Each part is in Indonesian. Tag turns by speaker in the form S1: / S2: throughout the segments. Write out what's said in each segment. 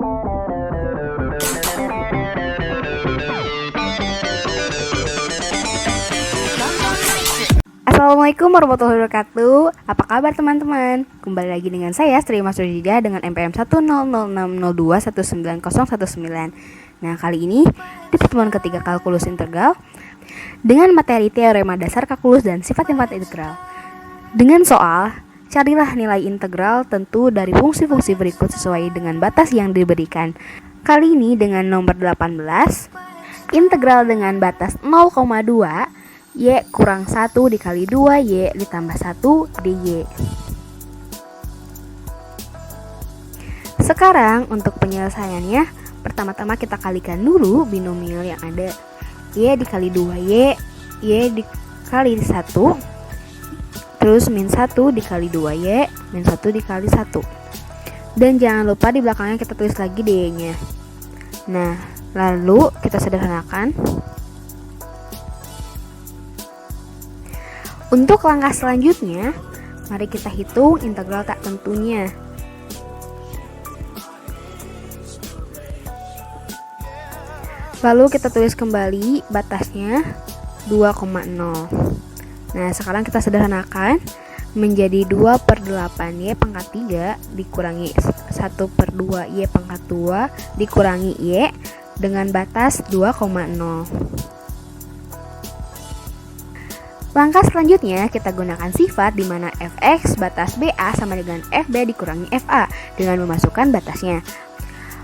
S1: Assalamualaikum warahmatullahi wabarakatuh. Apa kabar teman-teman? Kembali lagi dengan saya Sri Masudija dengan NPM 10060219019. Nah, kali ini di pertemuan ketiga kalkulus integral dengan materi teorema dasar kalkulus dan sifat-sifat integral. Dengan soal, carilah nilai integral tentu dari fungsi-fungsi berikut sesuai dengan batas yang diberikan. Kali ini dengan nomor 18, integral dengan batas 0,2 Y kurang 1 dikali 2 Y ditambah 1 dy. Sekarang untuk penyelesaiannya, pertama-tama kita kalikan dulu binomial yang ada. Y dikali 2Y, Y dikali 1, terus min 1 dikali 2Y, min 1 dikali 1. Dan jangan lupa di belakangnya kita tulis lagi dy-nya. Nah, lalu kita sederhanakan. Untuk langkah selanjutnya, mari kita hitung integral tak tentunya. Lalu kita tulis kembali batasnya 2,0. Nah, sekarang kita sederhanakan menjadi 2/8 Y pangkat 3 dikurangi 1/2 Y pangkat 2 dikurangi Y dengan batas 2,0. Langkah selanjutnya kita gunakan sifat di mana fx batas BA sama dengan FB dikurangi FA dengan memasukkan batasnya.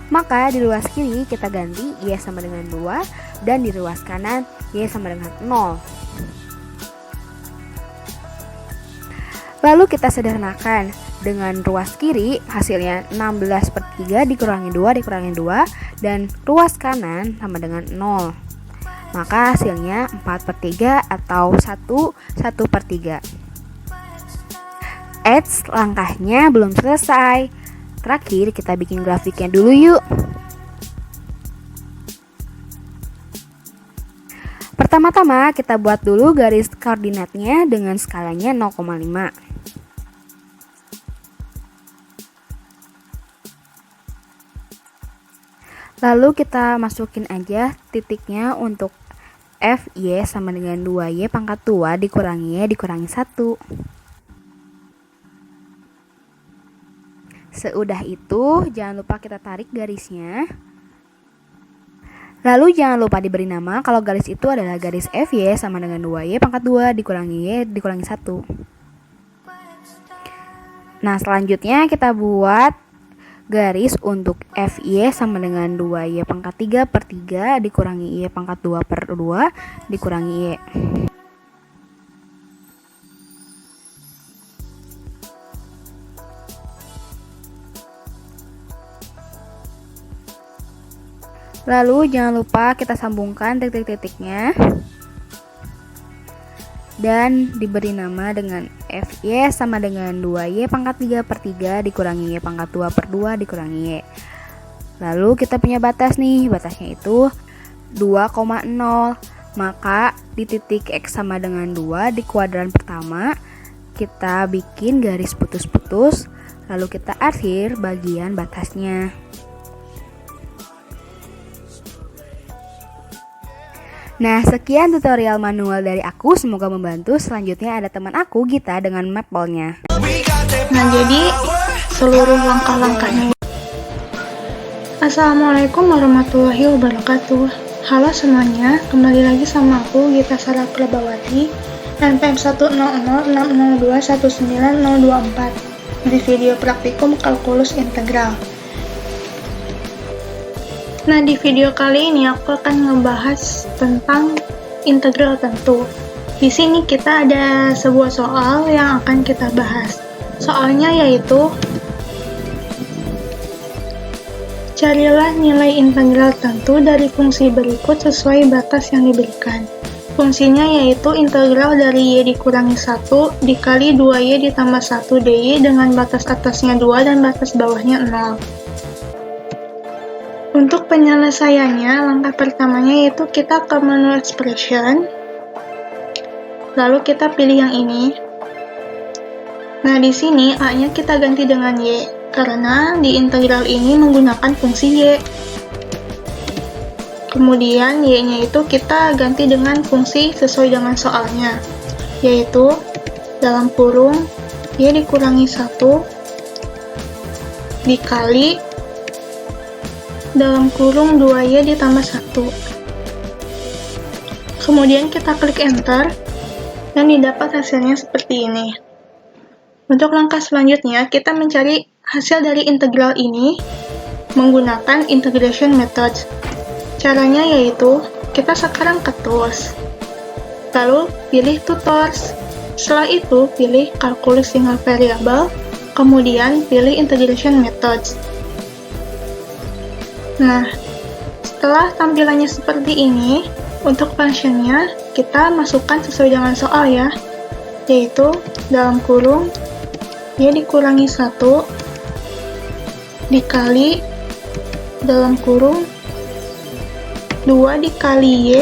S1: Maka di ruas kiri kita ganti Y sama dengan 2 dan di ruas kanan Y sama dengan 0. Lalu kita sederhanakan dengan ruas kiri hasilnya 16/3 dikurangi 2 dikurangi 2 dan ruas kanan sama dengan 0. Maka hasilnya 4/3 atau 1/3. Langkahnya belum selesai. Terakhir kita bikin grafiknya dulu yuk. Pertama-tama kita buat dulu garis koordinatnya dengan skalanya 0,5. Lalu kita masukin aja titiknya untuk Fy sama dengan 2Y pangkat 2 dikurangi Y dikurangi 1. Seudah itu, jangan lupa kita tarik garisnya. Lalu jangan lupa diberi nama kalau garis itu adalah garis Fy sama dengan 2Y pangkat 2 dikurangi Y dikurangi 1. Nah, selanjutnya kita buat garis untuk Fy sama dengan 2Y pangkat 3/3 dikurangi Y pangkat 2/2 dikurangi Y. Lalu jangan lupa kita sambungkan titik-titiknya dan diberi nama dengan Fy sama dengan 2Y pangkat 3/3 dikurangi Y pangkat 2/2 dikurangi Y. Lalu kita punya batas nih, batasnya itu 2,0. Maka di titik X sama dengan 2 di kuadran pertama kita bikin garis putus-putus, lalu kita akhir bagian batasnya. Nah, sekian tutorial manual dari aku, semoga membantu. Selanjutnya ada teman aku, Gita, dengan mapelnya.
S2: Nah, jadi seluruh langkah-langkahnya. Assalamualaikum warahmatullahi wabarakatuh. Halo semuanya, kembali lagi sama aku, Gita Sarah Prabawati, NPM 1006002190024 di video praktikum kalkulus integral. Nah, di video kali ini aku akan ngebahas tentang integral tentu. Di sini kita ada sebuah soal yang akan kita bahas. Soalnya yaitu, carilah nilai integral tentu dari fungsi berikut sesuai batas yang diberikan. Fungsinya yaitu integral dari Y dikurangi 1 dikali 2Y ditambah 1 dy dengan batas atasnya 2 dan batas bawahnya 0. Untuk penyelesaiannya, langkah pertamanya yaitu kita ke menu expression, lalu kita pilih yang ini. Nah, di sini A-nya kita ganti dengan Y, karena di integral ini menggunakan fungsi Y. Kemudian Y-nya itu kita ganti dengan fungsi sesuai dengan soalnya, yaitu dalam kurung Y dikurangi 1 dikali dalam kurung 2Y ditambah 1. Kemudian kita klik enter dan didapat hasilnya seperti ini. Untuk langkah selanjutnya, kita mencari hasil dari integral ini menggunakan integration methods. Caranya yaitu, kita sekarang ke tools, lalu pilih tutors. Setelah itu, pilih calculus single variable, kemudian pilih integration methods. Nah, setelah tampilannya seperti ini, untuk functionnya kita masukkan sesuai dengan soal ya, yaitu dalam kurung Y dikurangi 1 dikali dalam kurung 2 dikali Y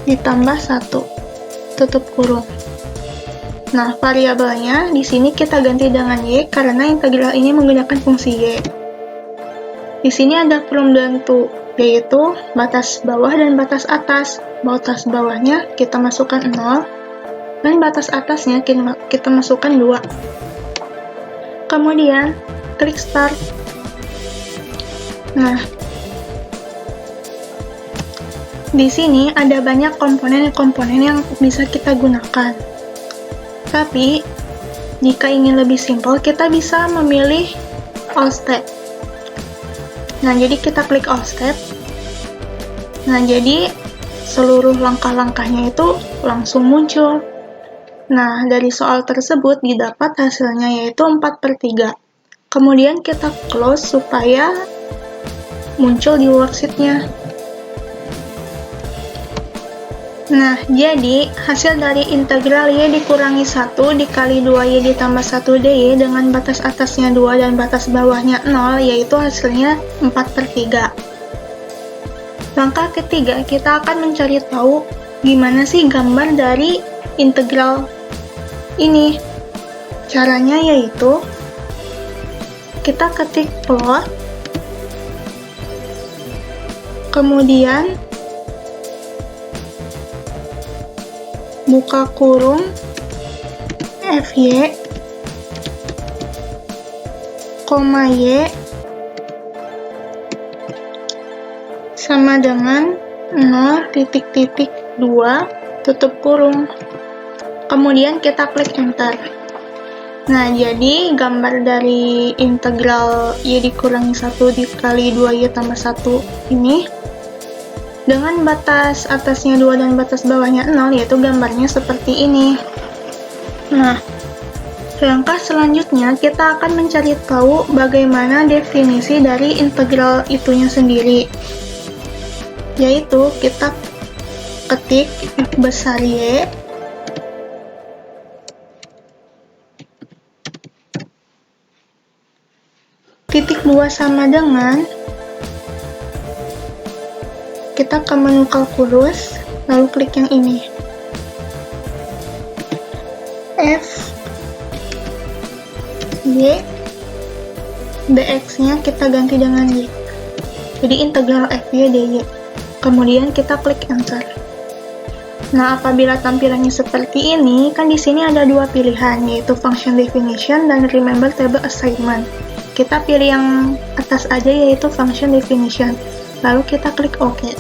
S2: ditambah 1 tutup kurung. Nah, variabelnya di sini kita ganti dengan Y karena integral ini menggunakan fungsi Y. Di sini ada from dan to, yaitu batas bawah dan batas atas. Batas bawahnya kita masukkan 0, dan batas atasnya kita masukkan 2. Kemudian, klik start. Nah, di sini ada banyak komponen-komponen yang bisa kita gunakan. Tapi, jika ingin lebih simpel, kita bisa memilih all step. Nah, jadi kita klik all step. Nah, jadi seluruh langkah-langkahnya itu langsung muncul. Nah, dari soal tersebut didapat hasilnya yaitu 4/3. Kemudian kita close supaya muncul di worksheet-nya. Nah, jadi hasil dari integral Y dikurangi 1 dikali 2Y ditambah 1 DY dengan batas atasnya 2 dan batas bawahnya 0, yaitu hasilnya 4/3. Langkah ketiga, kita akan mencari tahu gimana sih gambar dari integral ini. Caranya yaitu kita ketik plot, kemudian buka kurung FY, koma Y sama dengan 0,2 tutup kurung. Kemudian kita klik enter. Nah, jadi gambar dari integral Y dikurangi 1 dikali 2Y tambah 1 ini dengan batas atasnya 2 dan batas bawahnya 0, yaitu gambarnya seperti ini. Nah, langkah selanjutnya kita akan mencari tahu bagaimana definisi dari integral itunya sendiri, yaitu kita ketik F besar Y titik 2 sama dengan, kita ke menu kalkulus, lalu klik yang ini, F Y, dx-nya kita ganti dengan Y, jadi integral FY dy. Kemudian kita klik enter. Nah, apabila tampilannya seperti ini, kan di sini ada dua pilihan, yaitu function definition dan remember table assignment. Kita pilih yang atas aja, yaitu function definition. Lalu kita klik OK.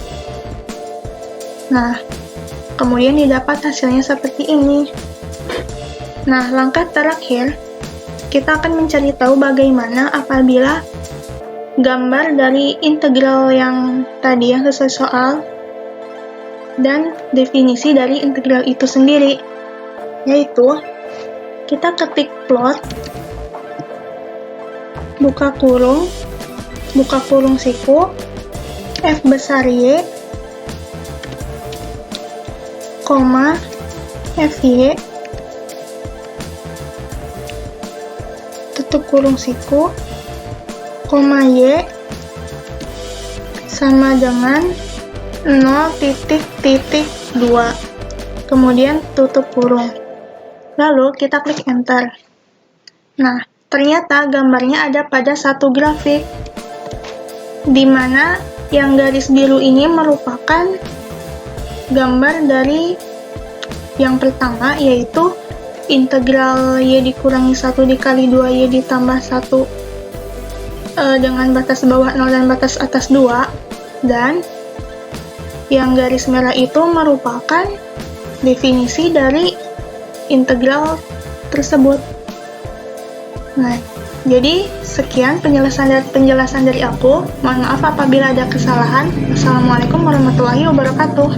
S2: Nah, kemudian didapat hasilnya seperti ini. Nah, langkah terakhir, kita akan mencari tahu bagaimana apabila gambar dari integral yang tadi yang sesuai soal dan definisi dari integral itu sendiri, yaitu kita ketik plot, buka kurung siku, F besar Y, koma, FY, tutup kurung siku, koma Y, sama dengan 0,2, kemudian tutup kurung. Lalu kita klik enter. Nah, ternyata gambarnya ada pada satu grafik, di mana yang garis biru ini merupakan gambar dari yang pertama, yaitu integral y dikurangi 1 dikali 2y ditambah 1 dengan batas bawah 0 dan batas atas 2, dan yang garis merah itu merupakan definisi dari integral tersebut. Nah, jadi sekian penjelasan dari aku. Mohon maaf apabila ada kesalahan. Assalamualaikum warahmatullahi wabarakatuh.